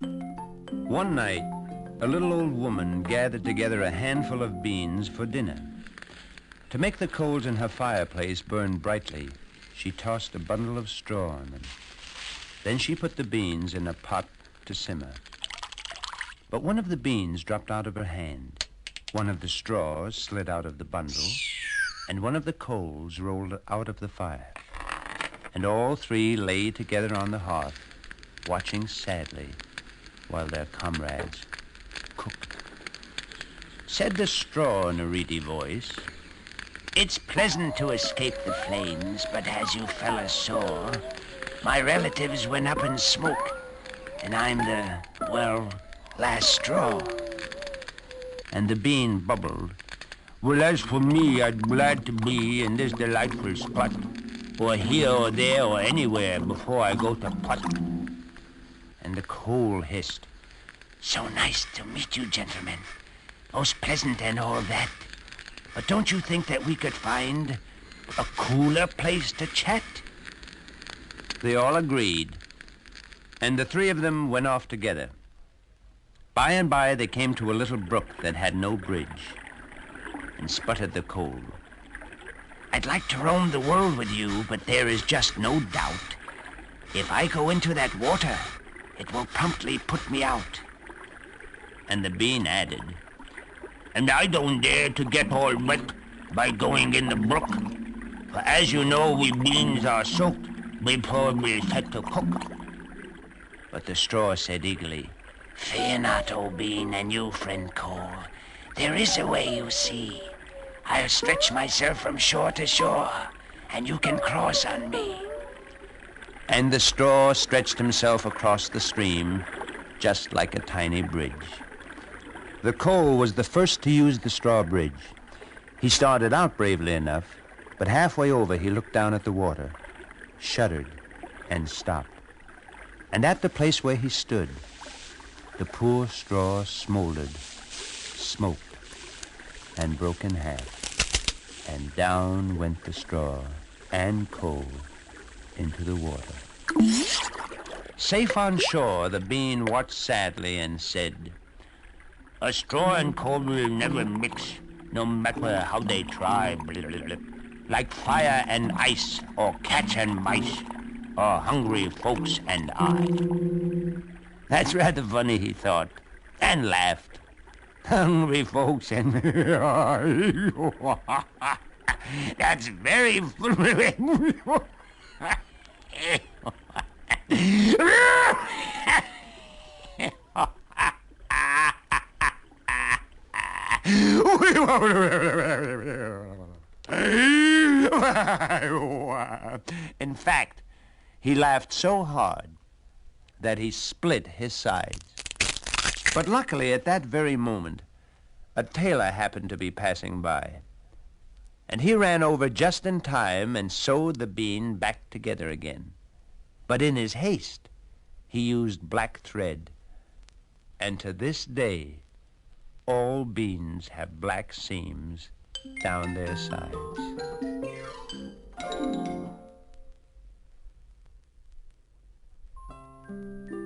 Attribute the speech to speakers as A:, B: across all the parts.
A: One night, a little old woman gathered together a handful of beans for dinner. To make the coals in her fireplace burn brightly, she tossed a bundle of straw on them. Then she put the beans in a pot to simmer. But one of the beans dropped out of her hand. One of the straws slid out of the bundle, and one of the coals rolled out of the fire. And all three lay together on the hearth, watching sadly while their comrades cooked. Said the straw in a reedy voice,
B: "It's pleasant to escape the flames, but as you fellas saw, my relatives went up in smoke, and I'm the, last straw."
A: And the bean bubbled, "Well, as for me, I'd glad to be in this delightful spot, or here or there or anywhere before I go to pot." And the coal hissed,
B: "So nice to meet you, gentlemen. Most pleasant and all that. But don't you think that we could find a cooler place to chat?"
A: They all agreed, and the three of them went off together. By and by, they came to a little brook that had no bridge and sputtered the coal.
B: "I'd like to roam the world with you, but there is just no doubt. If I go into that water, it will promptly put me out."
A: And the bean added,
B: "And I don't dare to get all wet by going in the brook. For as you know, we beans are soaked before we set to cook."
A: But the straw said eagerly,
B: "Fear not, O bean, and you, friend coal. There is a way, you see. I'll stretch myself from shore to shore, and you can cross on me."
A: And the straw stretched himself across the stream, just like a tiny bridge. The coal was the first to use the straw bridge. He started out bravely enough, but halfway over he looked down at the water, shuddered, and stopped. And at the place where he stood, the poor straw smoldered, smoked, and broke in half. And down went the straw and coal into the water. Safe on shore, the bean watched sadly and said,
B: "A straw and coal will never mix, no matter how they try. Like fire and ice, or cats and mice, or hungry folks and I."
A: That's rather funny, he thought, and laughed. Hungry folks and
B: That's very
A: In fact, he laughed so hard that he split his sides. But luckily, at that very moment, a tailor happened to be passing by, and he ran over just in time and sewed the bean back together again. But in his haste, he used black thread, and to this day, all beans have black seams down their sides.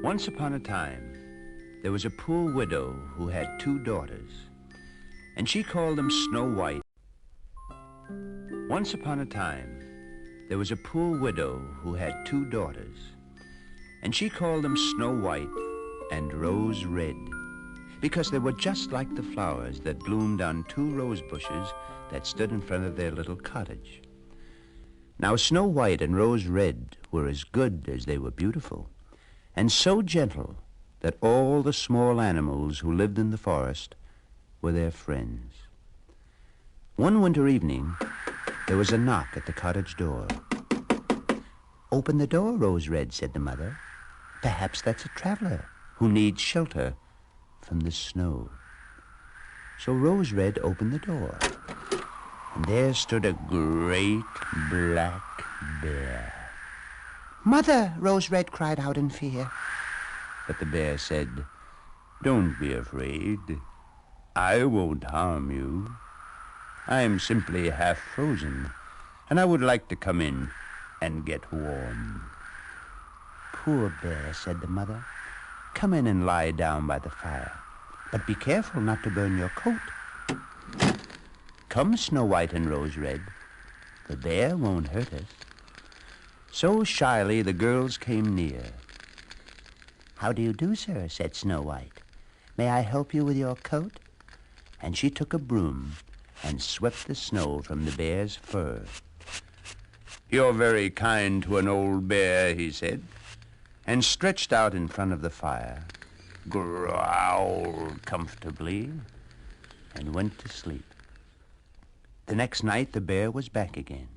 A: Once upon a time, there was a poor widow who had 2 daughters, and she called them Snow White. Once upon a time, there was a poor widow who had 2 daughters, and she called them Snow White and Rose Red, because they were just like the flowers that bloomed on 2 rose bushes that stood in front of their little cottage. Now, Snow White and Rose Red were as good as they were beautiful, and so gentle that all the small animals who lived in the forest were their friends. One winter evening, there was a knock at the cottage door. "Open the door, Rose Red," said the mother. "Perhaps that's a traveler who needs shelter from the snow." So Rose Red opened the door, and there stood a great black bear. "Mother!" Rose Red cried out in fear. But the bear said, "Don't be afraid. I won't harm you. I am simply half frozen, and I would like to come in and get warm." "Poor bear," said the mother. Come in and lie down by the fire, but be careful not to burn your coat. Come, Snow White and Rose Red. The bear won't hurt us." So shyly the girls came near. "How do you do, sir?" said Snow White. "May I help you with your coat?" And she took a broom and swept the snow from the bear's fur. "You're very kind to an old bear," he said, and stretched out in front of the fire, growled comfortably, and went to sleep. The next night the bear was back again,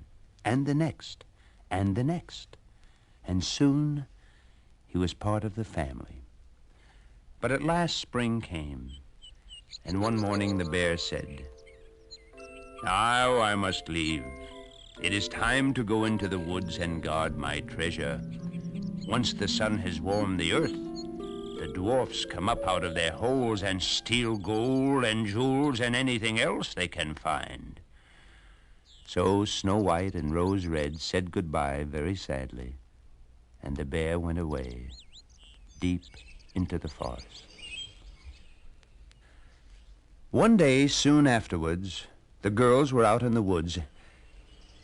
A: and the next, and the next, and soon he was part of the family. But at last spring came, and one morning the bear said, "Now I must leave. It is time to go into the woods and guard my treasure. Once the sun has warmed the earth, the dwarfs come up out of their holes and steal gold and jewels and anything else they can find." So Snow White and Rose Red said goodbye very sadly, and the bear went away, deep into the forest. One day, soon afterwards, the girls were out in the woods,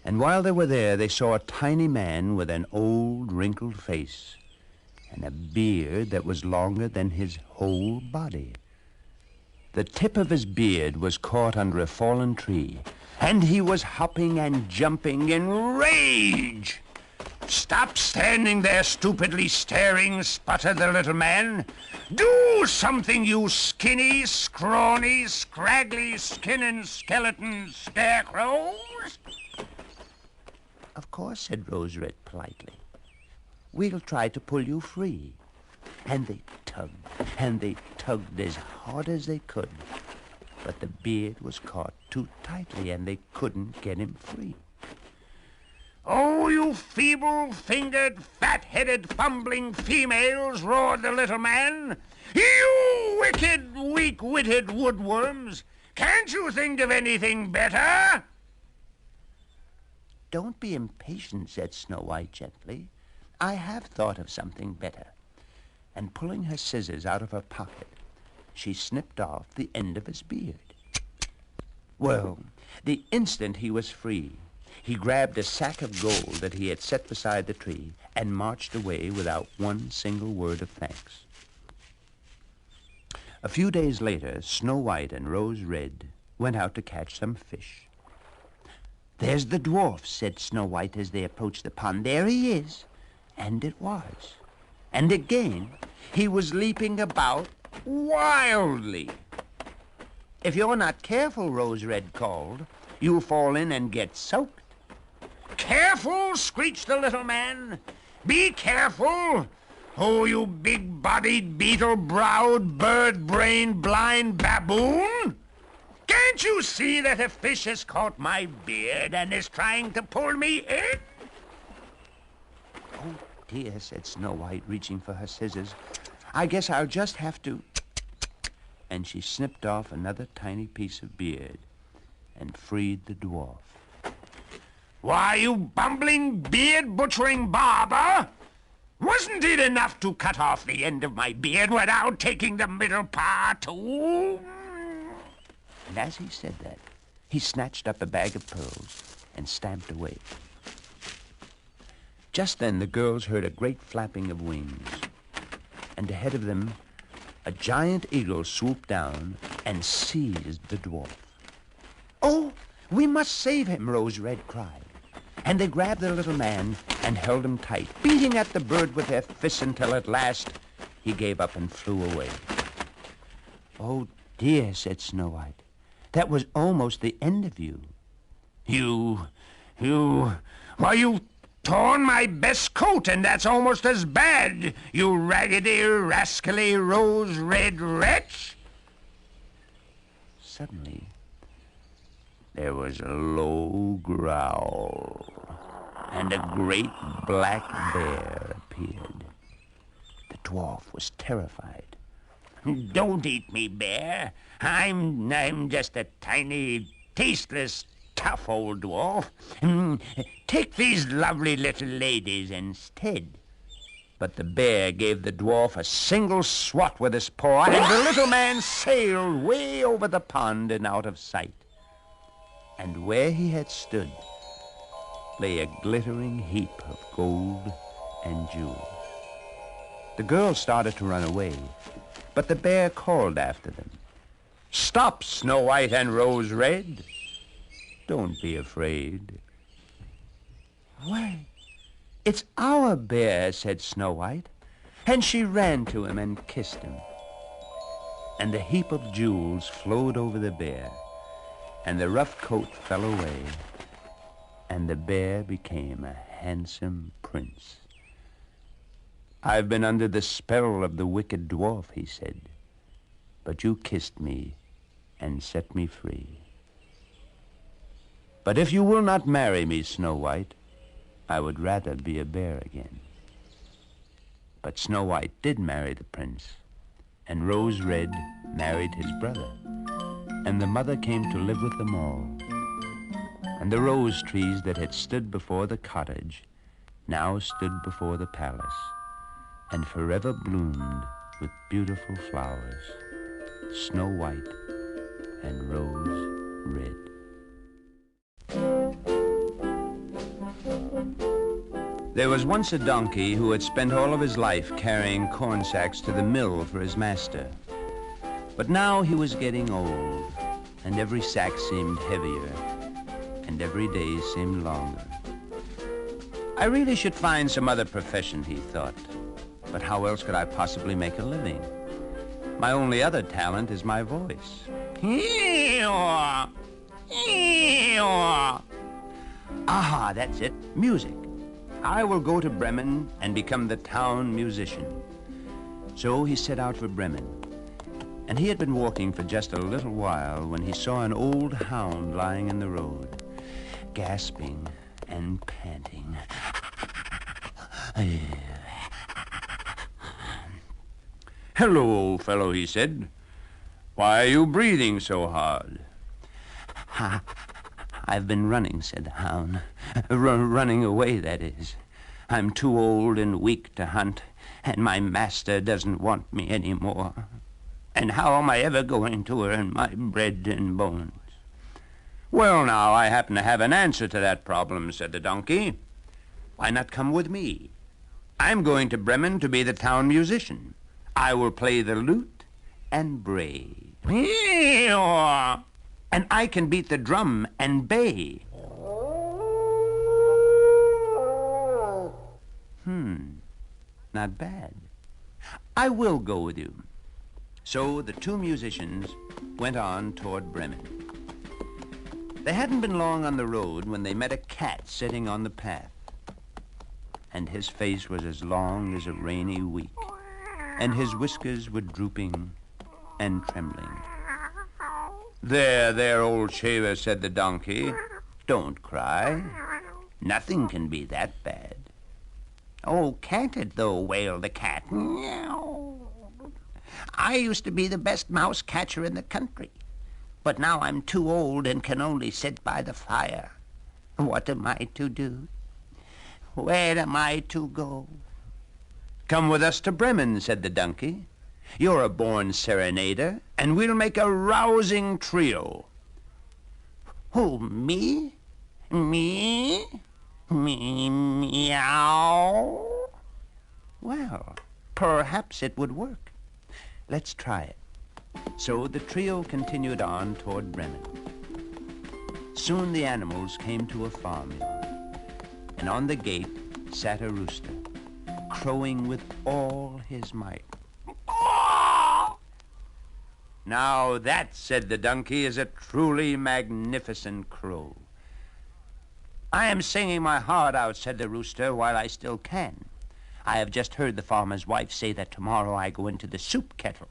A: and while they were there, they saw a tiny man with an old, wrinkled face and a beard that was longer than his whole body. The tip of his beard was caught under a fallen tree, and he was hopping and jumping in rage. "Stop standing there stupidly staring," sputtered the little man. "Do something, you skinny, scrawny, scraggly, skin and skeleton scarecrows." "Of course," said Rose Red politely. "We'll try to pull you free." And they tugged as hard as they could. But the beard was caught too tightly, and they couldn't get him free. "Oh, you feeble-fingered, fat-headed, fumbling females," roared the little man. "You wicked, weak-witted woodworms! Can't you think of anything better?" "Don't be impatient," said Snow White gently. "I have thought of something better." And pulling her scissors out of her pocket, she snipped off the end of his beard. Well, the instant he was free, he grabbed a sack of gold that he had set beside the tree and marched away without one single word of thanks. A few days later, Snow White and Rose Red went out to catch some fish. "There's the dwarf," said Snow White as they approached the pond. "There he is." And it was. And again, he was leaping about wildly. "If you're not careful," Rose Red called, "you'll fall in and get soaked." "Careful?" screeched the little man. "Be careful? Oh, you big-bodied, beetle-browed, bird-brained, blind baboon! Can't you see that a fish has caught my beard and is trying to pull me in?" "Oh, dear," said Snow White, reaching for her scissors. "I guess I'll just have to..." And she snipped off another tiny piece of beard and freed the dwarf. "Why, you bumbling, beard-butchering barber! Wasn't it enough to cut off the end of my beard without taking the middle part too?" And as he said that, he snatched up a bag of pearls and stamped away. Just then the girls heard a great flapping of wings, and ahead of them a giant eagle swooped down and seized the dwarf. "Oh, we must save him," Rose Red cried. And they grabbed the little man and held him tight, beating at the bird with their fists until at last he gave up and flew away. "Oh, dear," said Snow White. "That was almost the end of you." Why, you've torn my best coat, and that's almost as bad, you raggedy, rascally, rose-red wretch." Suddenly, there was a low growl, and a great black bear appeared. The dwarf was terrified. "Don't eat me, bear. I'm just a tiny, tasteless, tough old dwarf. Take these lovely little ladies instead." But the bear gave the dwarf a single swat with his paw, and the little man sailed way over the pond and out of sight. And where he had stood lay a glittering heap of gold and jewels. The girls started to run away, but the bear called after them. "Stop, Snow White and Rose Red. Don't be afraid." "Why, it's our bear," said Snow White, and she ran to him and kissed him. And the heap of jewels flowed over the bear, and the rough coat fell away, and the bear became a handsome prince. "I've been under the spell of the wicked dwarf," he said, "but you kissed me and set me free. But if you will not marry me, Snow White, I would rather be a bear again." But Snow White did marry the prince, and Rose Red married his brother, and the mother came to live with them all. And the rose trees that had stood before the cottage now stood before the palace, and forever bloomed with beautiful flowers, Snow White and Rose Red. There was once a donkey who had spent all of his life carrying corn sacks to the mill for his master. But now he was getting old, and every sack seemed heavier, and every day seemed longer. I really should find some other profession, he thought. But how else could I possibly make a living? My only other talent is my voice. Aha, that's it, music. I will go to Bremen and become the town musician. So he set out for Bremen. And he had been walking for just a little while when he saw an old hound lying in the road, gasping and panting. "Hello, old fellow," he said. "Why are you breathing so hard?" "I've been running," said the hound. Running away, that is. I'm too old and weak to hunt, and my master doesn't want me anymore. And how am I ever going to earn my bread and bones?" "Well, now, I happen to have an answer to that problem," said the donkey. "Why not come with me? I'm going to Bremen to be the town musician. I will play the lute and bray. And I can beat the drum and bay." Not bad. "I will go with you." So the two musicians went on toward Bremen. They hadn't been long on the road when they met a cat sitting on the path. And his face was as long as a rainy week, and his whiskers were drooping and trembling. There, old shaver," said the donkey. "Don't cry. Nothing can be that bad." "Oh, can't it, though?" wailed the cat. "I used to be the best mouse catcher in the country, but now I'm too old and can only sit by the fire. What am I to do? Where am I to go?" "Come with us to Bremen," said the donkey. "You're a born serenader, and we'll make a rousing trio." "Who, me? Me? Meow?" Well, perhaps it would work. Let's try it. So the trio continued on toward Bremen. Soon the animals came to a farmyard, and on the gate sat a rooster, crowing with all his might. "Now that," said the donkey, "is a truly magnificent crow." "I am singing my heart out," said the rooster, "while I still can. I have just heard the farmer's wife say that tomorrow I go into the soup kettle.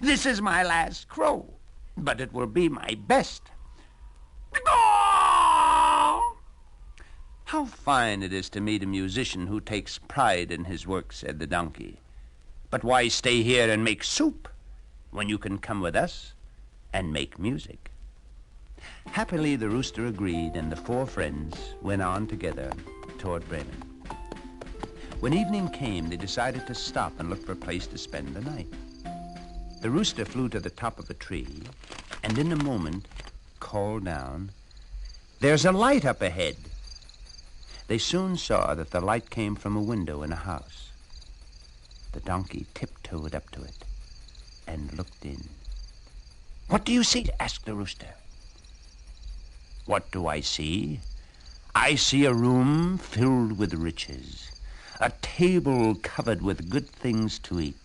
A: This is my last crow, but it will be my best." "How fine it is to meet a musician who takes pride in his work," said the donkey. "But why stay here and make soup when you can come with us and make music?" Happily, the rooster agreed, and the four friends went on together toward Bremen. When evening came, they decided to stop and look for a place to spend the night. The rooster flew to the top of a tree and in a moment called down, "There's a light up ahead." They soon saw that the light came from a window in a house. The donkey tiptoed up to it and looked in. "What do you see?" asked the rooster. "What do I see? I see a room filled with riches, a table covered with good things to eat,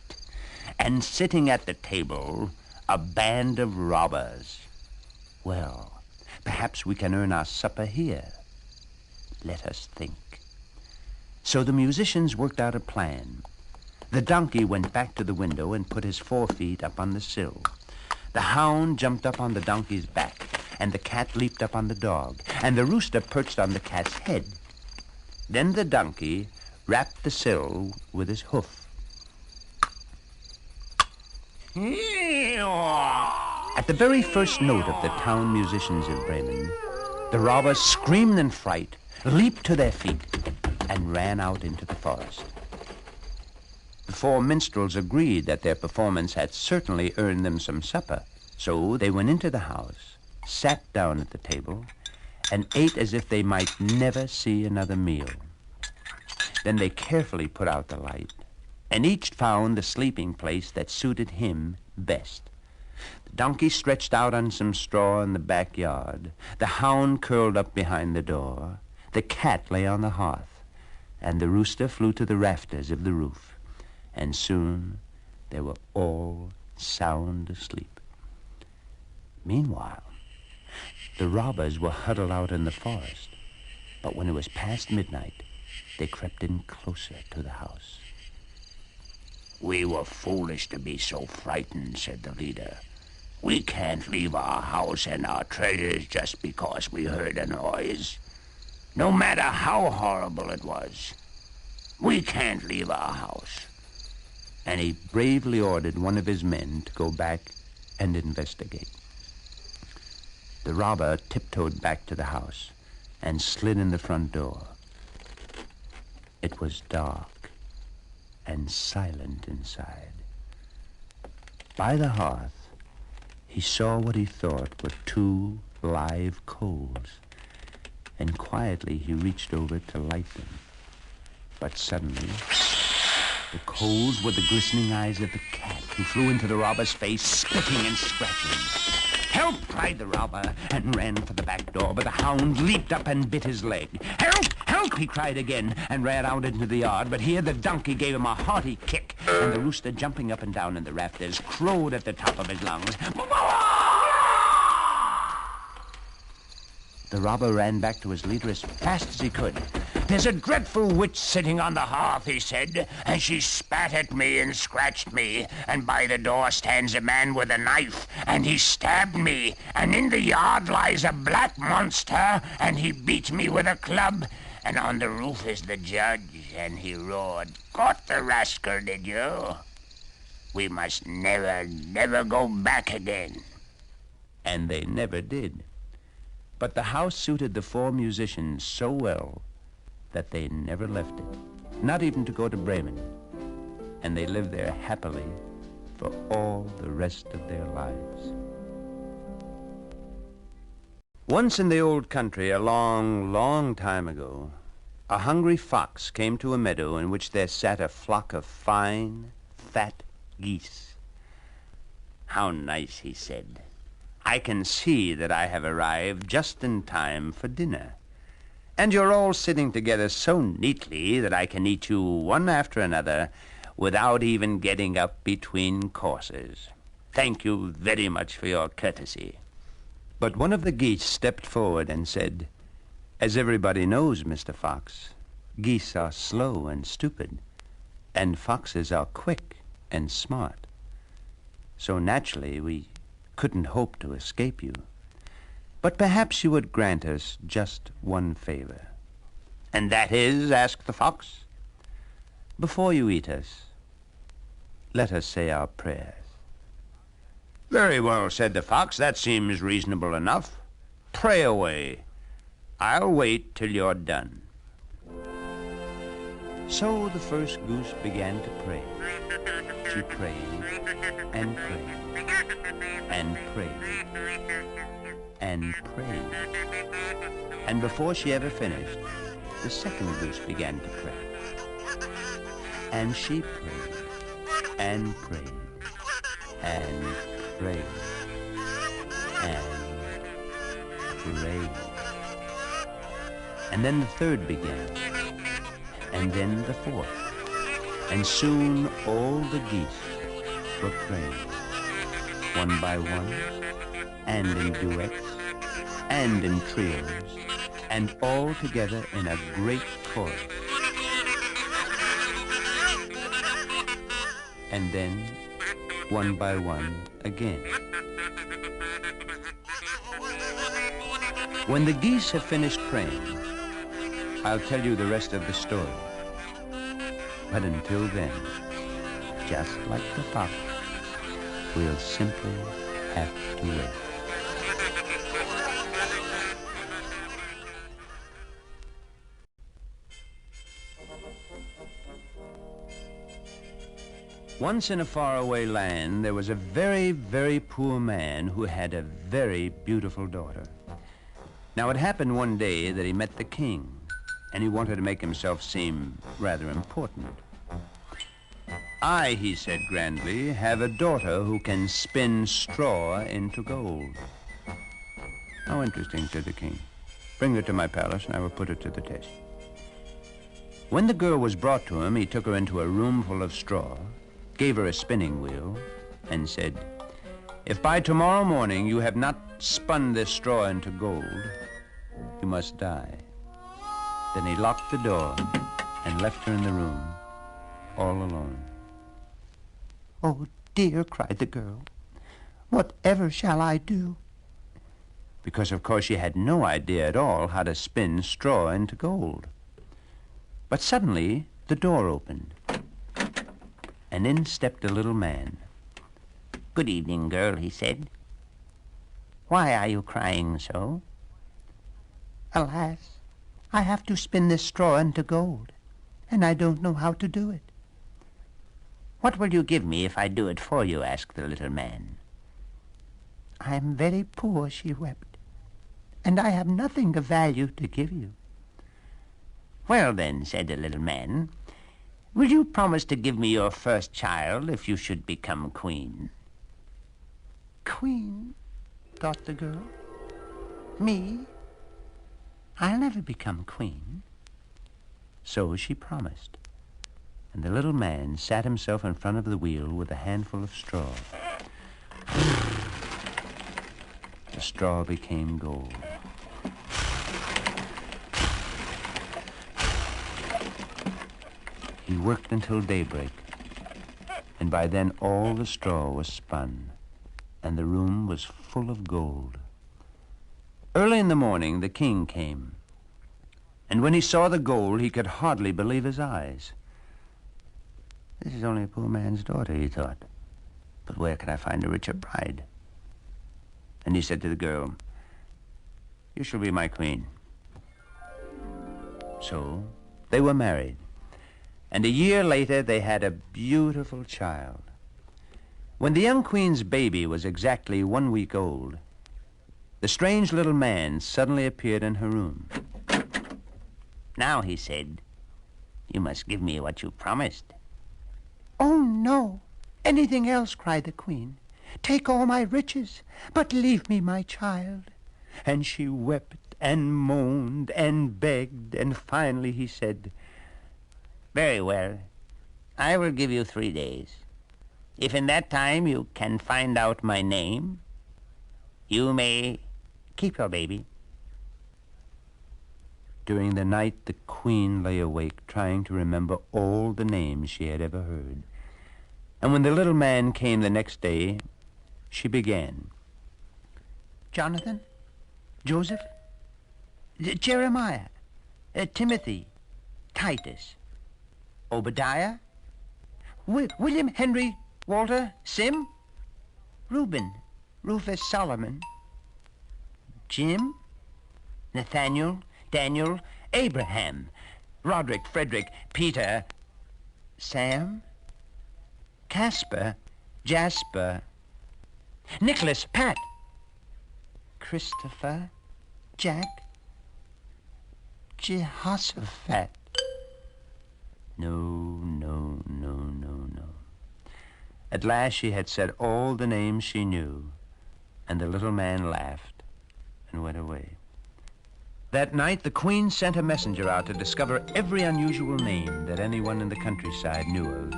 A: and sitting at the table, a band of robbers. Well, perhaps we can earn our supper here. Let us think." So the musicians worked out a plan. The donkey went back to the window and put his 4 feet up on the sill. The hound jumped up on the donkey's back, and the cat leaped up on the dog, and the rooster perched on the cat's head. Then the donkey rapped the sill with his hoof. At the very first note of the town musicians of Bremen, the robbers screamed in fright, leaped to their feet, and ran out into the forest. The 4 minstrels agreed that their performance had certainly earned them some supper, so they went into the house, sat down at the table, and ate as if they might never see another meal. Then they carefully put out the light, and each found the sleeping place that suited him best. The donkey stretched out on some straw in the backyard, the hound curled up behind the door, the cat lay on the hearth, and the rooster flew to the rafters of the roof. And soon they were all sound asleep. Meanwhile, the robbers were huddled out in the forest, but when it was past midnight, they crept in closer to the house.
B: "We were foolish to be so frightened," said the leader. "We can't leave our house and our treasures just because we heard a noise. No matter how horrible it was, we can't leave our house."
A: And he bravely ordered one of his men to go back and investigate. The robber tiptoed back to the house and slid in the front door. It was dark and silent inside. By the hearth, he saw what he thought were 2 live coals, and quietly he reached over to light them. But suddenly, the coals were the glistening eyes of the cat, who flew into the robber's face, spitting and scratching. "Help!" cried the robber, and ran for the back door, but the hound leaped up and bit his leg. "Help! Help!" he cried again, and ran out into the yard, but here the donkey gave him a hearty kick, and the rooster, jumping up and down in the rafters, crowed at the top of his lungs. The robber ran back to his leader as fast as he could.
B: "There's a dreadful witch sitting on the hearth," he said, "and she spat at me and scratched me, and by the door stands a man with a knife, and he stabbed me, and in the yard lies a black monster, and he beat me with a club, and on the roof is the judge, and he roared, 'Caught the rascal, did you? We must never go back again.'"
A: And they never did. But the house suited the 4 musicians so well that they never left it, not even to go to Bremen, and they lived there happily for all the rest of their lives. Once in the old country, a long, long time ago, a hungry fox came to a meadow in which there sat a flock of fine, fat geese. "How nice," he said. "I can see that I have arrived just in time for dinner. And you're all sitting together so neatly that I can eat you one after another without even getting up between courses. Thank you very much for your courtesy." But one of the geese stepped forward and said, "As everybody knows, Mr. Fox, geese are slow and stupid, and foxes are quick and smart. So naturally we couldn't hope to escape you. But perhaps you would grant us just one favor." "And that is?" asked the fox. "Before you eat us, let us say our prayers."
B: "Very well," said the fox. "That seems reasonable enough. Pray away. I'll wait till you're done."
A: So the first goose began to pray. She prayed and prayed and prayed and prayed. And before she ever finished, the second goose began to pray. And she prayed and prayed and prayed and prayed. And then the third began, and then the fourth. And soon all the geese were praying, one by one, and in duets, and in trios, and all together in a great chorus. And then, one by one, again. When the geese have finished praying, I'll tell you the rest of the story. But until then, just like the fox, we'll simply have to wait. Once in a faraway land, there was a very, very poor man who had a very beautiful daughter. Now, it happened one day that he met the king, and he wanted to make himself seem rather important. "I," he said grandly, "have a daughter who can spin straw into gold." "How interesting," said the king. "Bring her to my palace, and I will put her to the test." When the girl was brought to him, he took her into a room full of straw, gave her a spinning wheel, and said, "If by tomorrow morning you have not spun this straw into gold, you must die." Then he locked the door and left her in the room, all alone.
C: "Oh, dear," cried the girl. "Whatever shall I do?"
A: Because, of course, she had no idea at all how to spin straw into gold. But suddenly, the door opened, and in stepped a little man.
B: "Good evening, girl," he said. "Why are you crying so?"
C: "Alas, I have to spin this straw into gold, and I don't know how to do it."
B: "What will you give me if I do it for you?" asked the little man.
C: "I am very poor," she wept, "and I have nothing of value to give you."
B: "Well, then," said the little man, "will you promise to give me your first child if you should become queen?"
C: "Queen," thought the girl. "Me? I'll never become queen."
A: So she promised, and the little man sat himself in front of the wheel with a handful of straw. The straw became gold. He worked until daybreak, and by then all the straw was spun, and the room was full of gold. Early in the morning, the king came, and when he saw the gold, he could hardly believe his eyes. "This is only a poor man's daughter," he thought, "but where can I find a richer bride?" And he said to the girl, "You shall be my queen." So they were married, and a year later they had a beautiful child. When the young queen's baby was exactly 1 week old, the strange little man suddenly appeared in her room.
B: "Now," he said, "you must give me what you promised."
C: "Oh, no, anything else," cried the queen. "Take all my riches, but leave me my child."
A: And she wept and moaned and begged, and finally he said,
B: "Very well, I will give you 3 days. If in that time you can find out my name, you may keep your baby."
A: During the night, the queen lay awake, trying to remember all the names she had ever heard. And when the little man came the next day, she began.
C: Jonathan, Joseph, Jeremiah, Timothy, Titus, Obadiah, William, Henry, Walter, Sim, Reuben, Rufus, Solomon, Jim, Nathaniel, Daniel, Abraham,
A: Roderick, Frederick, Peter, Sam, Casper, Jasper, Nicholas, Pat, Christopher, Jack, Jehoshaphat. No. At last she had said all the names she knew, and the little man laughed and went away. That night, the Queen sent a messenger out to discover every unusual name that anyone in the countryside knew of.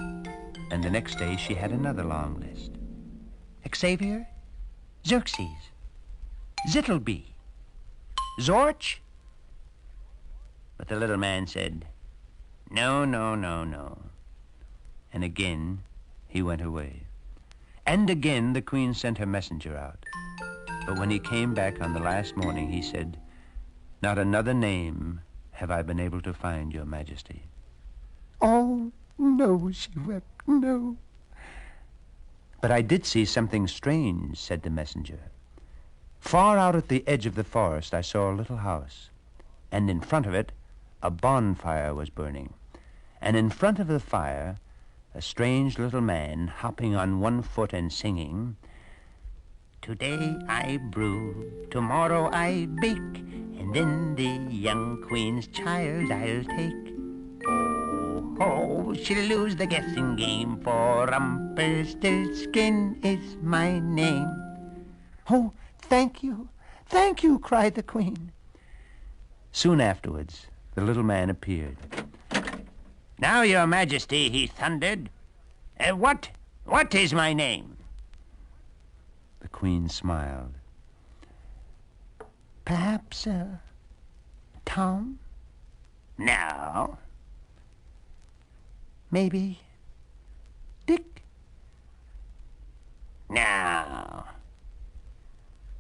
A: And the next day, she had another long list. Xavier, Xerxes, Zittleby, Zorch. But the little man said, no. And again, he went away. And again, the Queen sent her messenger out. But when he came back on the last morning, he said, not another name have I been able to find, Your Majesty.
C: Oh, no, she wept, no.
A: But I did see something strange, said the messenger. Far out at the edge of the forest, I saw a little house, and in front of it, a bonfire was burning. And in front of the fire, a strange little man hopping on one foot and singing, today I brew, tomorrow I bake, and then the young queen's child I'll take. Oh, she'll lose the guessing game, for Rumpelstiltskin is my name.
C: Oh, thank you, cried the Queen.
A: Soon afterwards, the little man appeared.
B: Now, Your Majesty, he thundered, what is my name?
A: The Queen smiled.
C: Perhaps, Tom?
B: No.
C: Maybe Dick?
B: No.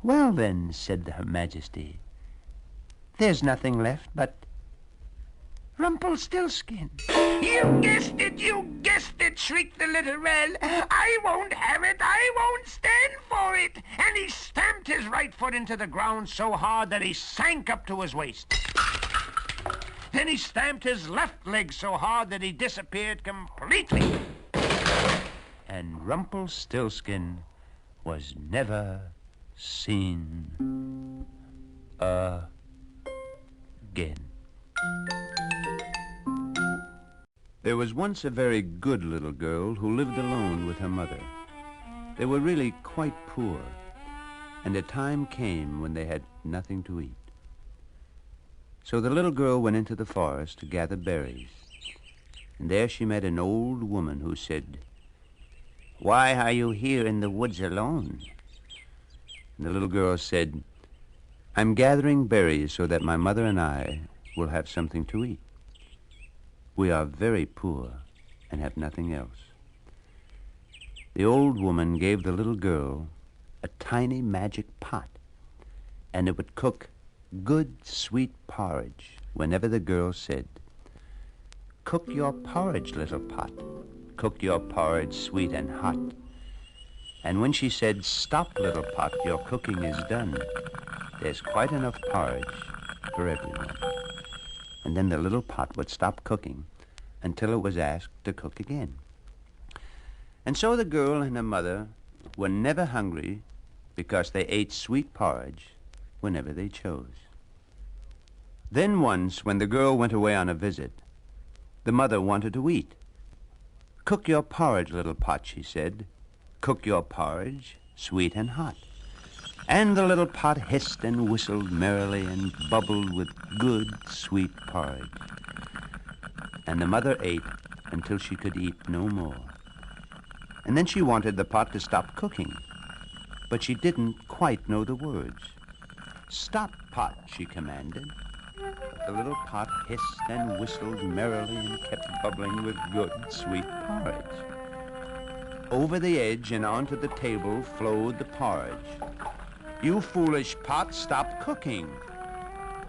A: Well, then, said Her Majesty, there's nothing left but Rumpelstiltskin.
B: You guessed it, shrieked the little man. I won't have it, I won't stand for it. And he stamped his right foot into the ground so hard that he sank up to his waist. Then he stamped his left leg so hard that he disappeared completely.
A: And Rumpelstiltskin was never seen again. There was once a very good little girl who lived alone with her mother. They were really quite poor, and a time came when they had nothing to eat. So the little girl went into the forest to gather berries, and there she met an old woman who said, "Why are you here in the woods alone?" And the little girl said, "I'm gathering berries so that my mother and I will have something to eat. We are very poor and have nothing else." The old woman gave the little girl a tiny magic pot, and it would cook good, sweet porridge whenever the girl said, "Cook your porridge, little pot. Cook your porridge sweet and hot." And when she said, "Stop, little pot, your cooking is done. There's quite enough porridge for everyone." And then the little pot would stop cooking until it was asked to cook again. And so the girl and her mother were never hungry because they ate sweet porridge whenever they chose. Then once, when the girl went away on a visit, the mother wanted to eat. "Cook your porridge, little pot," she said. "Cook your porridge sweet and hot." And the little pot hissed and whistled merrily and bubbled with good, sweet porridge. And the mother ate until she could eat no more. And then she wanted the pot to stop cooking, but she didn't quite know the words. "Stop, pot," she commanded. But the little pot hissed and whistled merrily and kept bubbling with good, sweet porridge. Over the edge and onto the table flowed the porridge. "You foolish pot, stop cooking."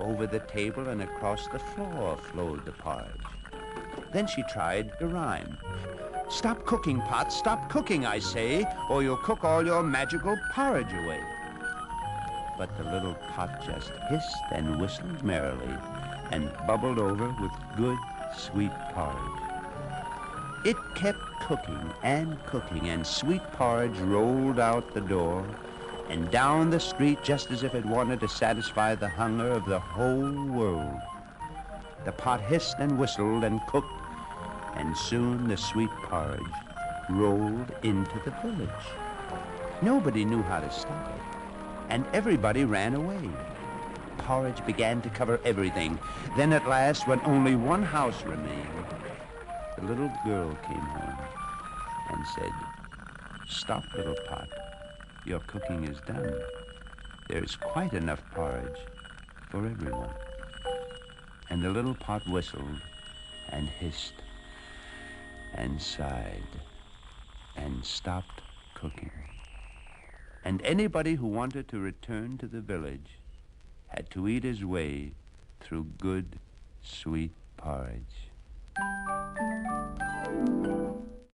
A: Over the table and across the floor flowed the porridge. Then she tried to rhyme. "Stop cooking, pot, stop cooking, I say, or you'll cook all your magical porridge away." But the little pot just hissed and whistled merrily and bubbled over with good, sweet porridge. It kept cooking, and sweet porridge rolled out the door and down the street just as if it wanted to satisfy the hunger of the whole world. The pot hissed and whistled and cooked, and soon the sweet porridge rolled into the village. Nobody knew how to stop it, and everybody ran away. Porridge began to cover everything. Then at last, when only one house remained, the little girl came home and said, "Stop, little pot. Your cooking is done. There's quite enough porridge for everyone." And the little pot whistled and hissed and sighed and stopped cooking. And anybody who wanted to return to the village had to eat his way through good, sweet porridge.